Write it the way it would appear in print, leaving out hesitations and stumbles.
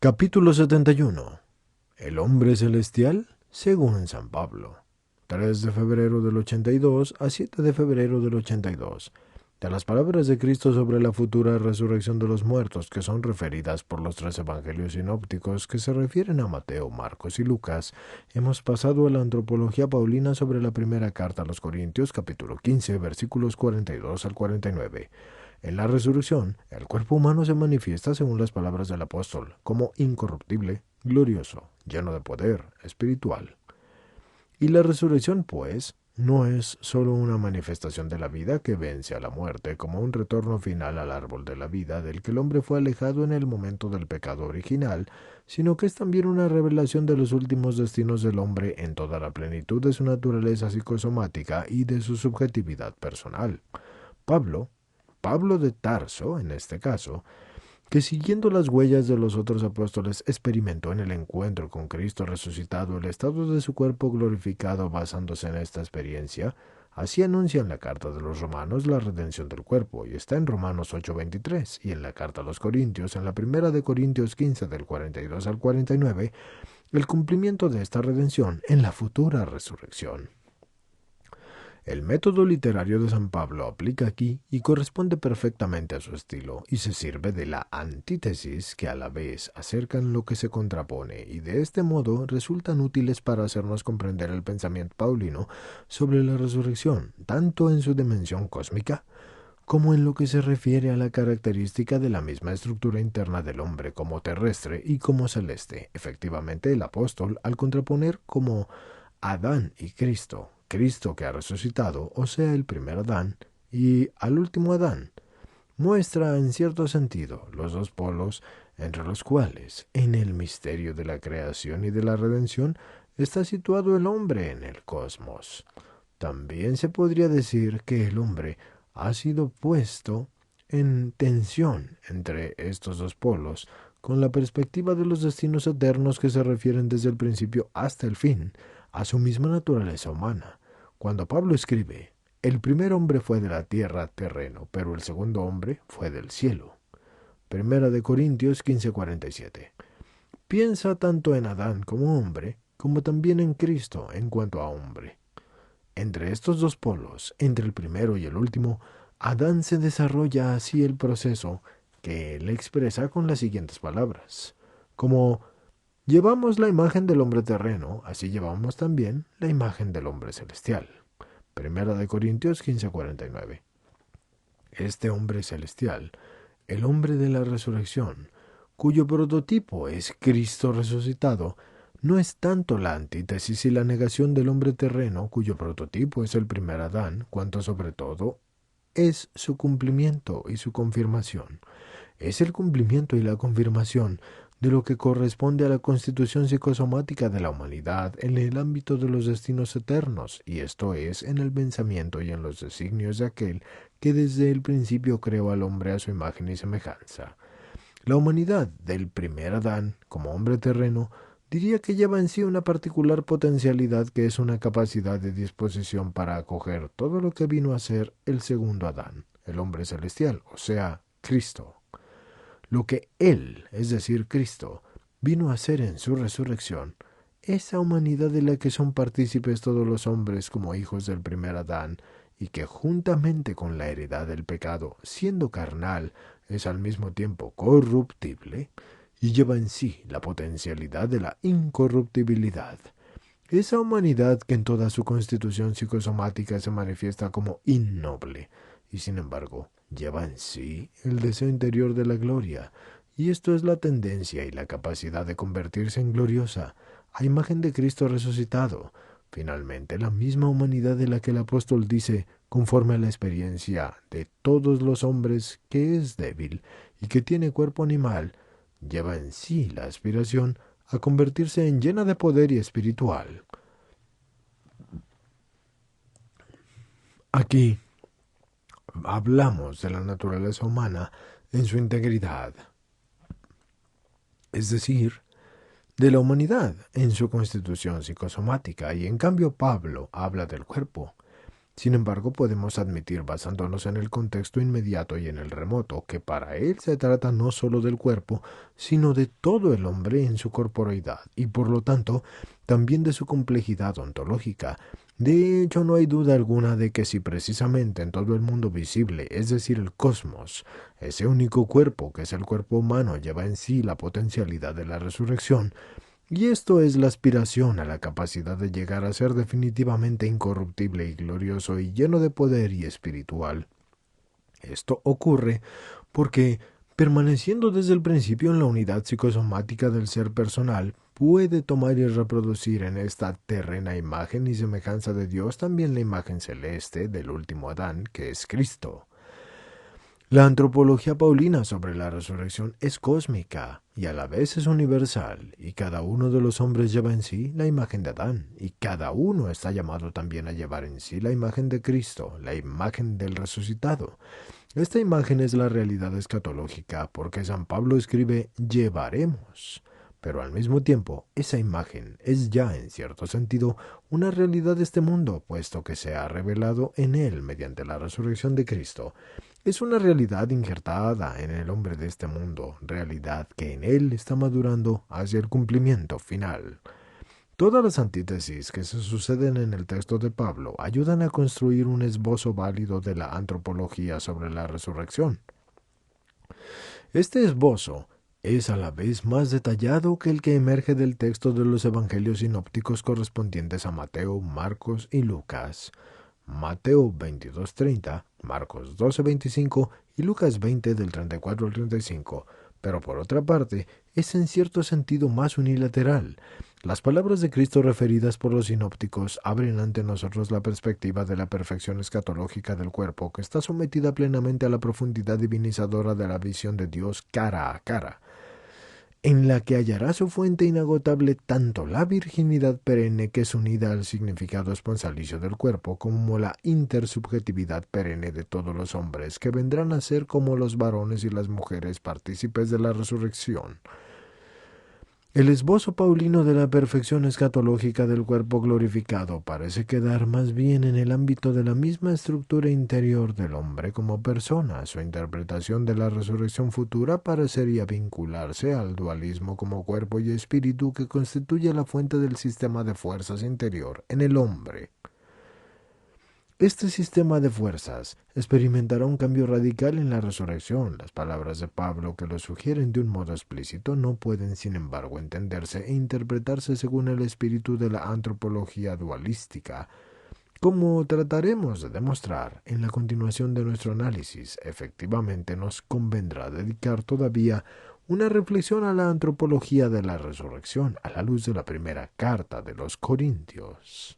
Capítulo 71. El hombre celestial según San Pablo. 3 de febrero del 82 a 7 de febrero del 82. De las palabras de Cristo sobre la futura resurrección de los muertos, que son referidas por los tres evangelios sinópticos que se refieren a Mateo, Marcos y Lucas, hemos pasado a la antropología paulina sobre la primera carta a los Corintios, capítulo 15, versículos 42 al 49. En la resurrección, el cuerpo humano se manifiesta, según las palabras del apóstol, como incorruptible, glorioso, lleno de poder espiritual. Y la resurrección, pues, no es sólo una manifestación de la vida que vence a la muerte, como un retorno final al árbol de la vida del que el hombre fue alejado en el momento del pecado original, sino que es también una revelación de los últimos destinos del hombre en toda la plenitud de su naturaleza psicosomática y de su subjetividad personal. Pablo de Tarso, en este caso, que siguiendo las huellas de los otros apóstoles experimentó en el encuentro con Cristo resucitado el estado de su cuerpo glorificado basándose en esta experiencia, así anuncia en la carta de los Romanos la redención del cuerpo, y está en Romanos 8:23, y en la carta a los Corintios, en la primera de Corintios 15 del 42 al 49, el cumplimiento de esta redención en la futura resurrección. El método literario de San Pablo aplica aquí y corresponde perfectamente a su estilo, y se sirve de la antítesis que a la vez acercan lo que se contrapone, y de este modo resultan útiles para hacernos comprender el pensamiento paulino sobre la resurrección, tanto en su dimensión cósmica como en lo que se refiere a la característica de la misma estructura interna del hombre como terrestre y como celeste. Efectivamente, el apóstol, al contraponer como Adán y Cristo, Cristo que ha resucitado, o sea, el primer Adán, y al último Adán, muestra en cierto sentido los dos polos entre los cuales, en el misterio de la creación y de la redención, está situado el hombre en el cosmos. También se podría decir que el hombre ha sido puesto en tensión entre estos dos polos, con la perspectiva de los destinos eternos que se refieren desde el principio hasta el fin a su misma naturaleza humana. Cuando Pablo escribe, el primer hombre fue de la tierra, terreno, pero el segundo hombre fue del cielo. Primera de Corintios 15:47. Piensa tanto en Adán como hombre, como también en Cristo en cuanto a hombre. Entre estos dos polos, entre el primero y el último, Adán se desarrolla así el proceso que él expresa con las siguientes palabras. Como llevamos la imagen del hombre terreno, así llevamos también la imagen del hombre celestial. Primera de Corintios 15:49. Este hombre celestial, el hombre de la resurrección, cuyo prototipo es Cristo resucitado, no es tanto la antítesis y la negación del hombre terreno, cuyo prototipo es el primer Adán, cuanto sobre todo es su cumplimiento y su confirmación. Es el cumplimiento y la confirmación de lo que corresponde a la constitución psicosomática de la humanidad en el ámbito de los destinos eternos, y esto es en el pensamiento y en los designios de aquel que desde el principio creó al hombre a su imagen y semejanza. La humanidad del primer Adán, como hombre terreno, diría que lleva en sí una particular potencialidad que es una capacidad de disposición para acoger todo lo que vino a ser el segundo Adán, el hombre celestial, o sea, Cristo. Lo que Él, es decir, Cristo, vino a hacer en su resurrección, esa humanidad de la que son partícipes todos los hombres como hijos del primer Adán, y que juntamente con la heredad del pecado, siendo carnal, es al mismo tiempo corruptible, y lleva en sí la potencialidad de la incorruptibilidad. Esa humanidad que en toda su constitución psicosomática se manifiesta como innoble, y sin embargo lleva en sí el deseo interior de la gloria, y esto es la tendencia y la capacidad de convertirse en gloriosa, a imagen de Cristo resucitado. Finalmente, la misma humanidad de la que el apóstol dice, conforme a la experiencia de todos los hombres, que es débil y que tiene cuerpo animal, lleva en sí la aspiración a convertirse en llena de poder y espiritual. Aquí hablamos de la naturaleza humana en su integridad, es decir, de la humanidad en su constitución psicosomática, y en cambio Pablo habla del cuerpo Sin embargo, podemos admitir, basándonos en el contexto inmediato y en el remoto, que para él se trata no solo del cuerpo, sino de todo el hombre en su corporeidad, y por lo tanto, también de su complejidad ontológica. De hecho, no hay duda alguna de que si precisamente en todo el mundo visible, es decir, el cosmos, ese único cuerpo que es el cuerpo humano lleva en sí la potencialidad de la resurrección, y esto es la aspiración a la capacidad de llegar a ser definitivamente incorruptible y glorioso y lleno de poder y espiritual. Esto ocurre porque, permaneciendo desde el principio en la unidad psicosomática del ser personal, puede tomar y reproducir en esta terrena imagen y semejanza de Dios también la imagen celeste del último Adán, que es Cristo. La antropología paulina sobre la resurrección es cósmica y a la vez es universal, y cada uno de los hombres lleva en sí la imagen de Adán, y cada uno está llamado también a llevar en sí la imagen de Cristo, la imagen del resucitado. Esta imagen es la realidad escatológica, porque San Pablo escribe llevaremos. Pero al mismo tiempo, esa imagen es ya, en cierto sentido, una realidad de este mundo, puesto que se ha revelado en él mediante la resurrección de Cristo. Es una realidad injertada en el hombre de este mundo, realidad que en él está madurando hacia el cumplimiento final. Todas las antítesis que se suceden en el texto de Pablo ayudan a construir un esbozo válido de la antropología sobre la resurrección. Este esbozo es a la vez más detallado que el que emerge del texto de los evangelios sinópticos correspondientes a Mateo, Marcos y Lucas. Mateo 22:30, Marcos 12:25 y Lucas 20 del 34 al 35, pero por otra parte es en cierto sentido más unilateral. Las palabras de Cristo referidas por los sinópticos abren ante nosotros la perspectiva de la perfección escatológica del cuerpo que está sometida plenamente a la profundidad divinizadora de la visión de Dios cara a cara, en la que hallará su fuente inagotable tanto la virginidad perenne que es unida al significado esponsalicio del cuerpo, como la intersubjetividad perenne de todos los hombres, que vendrán a ser como los varones y las mujeres partícipes de la resurrección. El esbozo paulino de la perfección escatológica del cuerpo glorificado parece quedar más bien en el ámbito de la misma estructura interior del hombre como persona. Su interpretación de la resurrección futura parecería vincularse al dualismo como cuerpo y espíritu que constituye la fuente del sistema de fuerzas interior en el hombre. Este sistema de fuerzas experimentará un cambio radical en la resurrección. Las palabras de Pablo que lo sugieren de un modo explícito no pueden, sin embargo, entenderse e interpretarse según el espíritu de la antropología dualística. Como trataremos de demostrar en la continuación de nuestro análisis, efectivamente nos convendrá dedicar todavía una reflexión a la antropología de la resurrección a la luz de la primera carta de los Corintios.